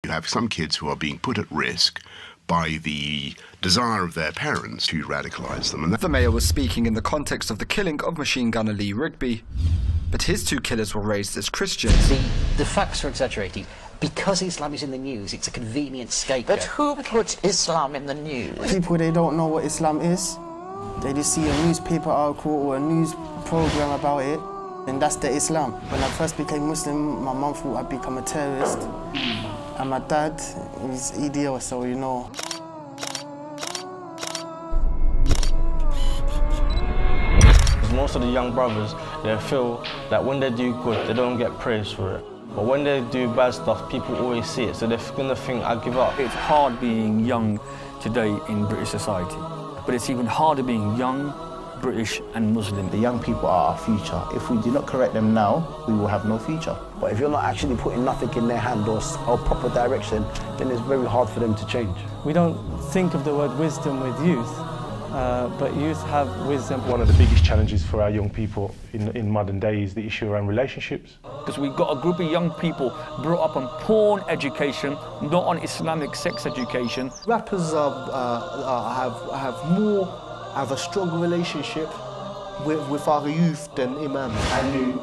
You have some kids who are being put at risk by the desire of their parents to radicalise them. The mayor was speaking in the context of the killing of machine gunner Lee Rigby, but his two killers were raised as Christians. The facts are exaggerated. Because Islam is in the news, it's a convenient scapegoat. But who puts Islam in the news? People, they don't know what Islam is. They just see a newspaper article or a news program about it, and that's the Islam. When I first became Muslim, my mum thought I'd become a terrorist. And my dad is EDO, so you know. Most of the young brothers, they feel that when they do good, they don't get praise for it. But when they do bad stuff, people always see it, so they're going to think, I give up. It's hard being young today in British society, but it's even harder being young, British and Muslim. The young people are our future. If we do not correct them now, we will have no future. But if you're not actually putting nothing in their hand or proper direction, then it's very hard for them to change. We don't think of the word wisdom with youth, but youth have wisdom. One of the biggest challenges for our young people in modern day is the issue around relationships. Because we've got a group of young people brought up on porn education, not on Islamic sex education. Rappers have a stronger relationship with our youth than imams. I knew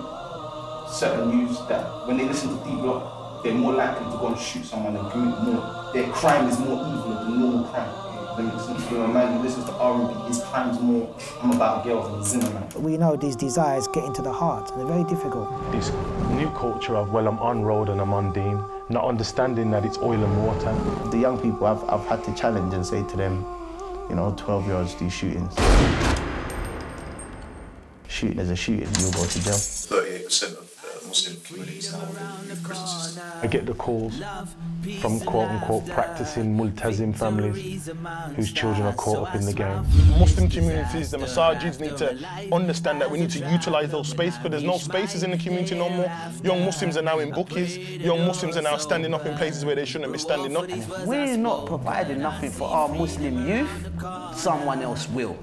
certain youths that when they listen to D-Block, they're more likely to go and shoot someone and commit more. Their crime is more evil than normal crime. When a man who listens to R&B, his crime's more, I'm about girls and Zimmerman. We know these desires get into the heart, and they're very difficult. This new culture of, well, I'm on road and I'm on Dean, not understanding that it's oil and water. The young people, I've had to challenge and say to them, you know, 12-year-olds do shootings. Shooting is a shooting, you'll go to jail. 38% of Muslim communities now in prison system. I get the calls from quote-unquote practicing multazim families whose children are caught up in the game. Muslim communities, the masajids need to understand that we need to utilise those spaces, because there's no spaces in the community no more. Young Muslims are now in bookies, young Muslims are now standing up in places where they shouldn't be standing up. We're not providing nothing for our Muslim youth, someone else will.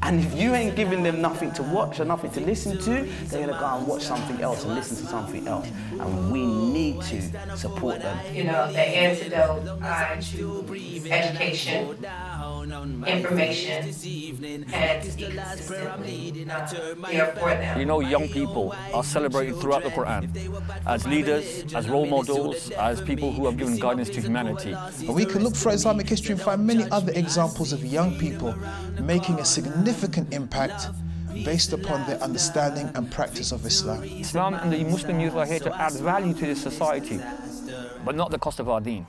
And if you ain't giving them nothing to watch or nothing to listen to, they're gonna go and watch something else and listen to something else. And we need to support them. You know, the antidote to education, information, and to be consistently there for them. You know, young people are celebrated throughout the Quran as leaders, as role models, as people who have given guidance to humanity. But we can look through Islamic history and find many other examples of young people making a significant impact based upon their understanding and practice of Islam. Islam and the Muslim youth are here to add value to this society, but not at the cost of our deen.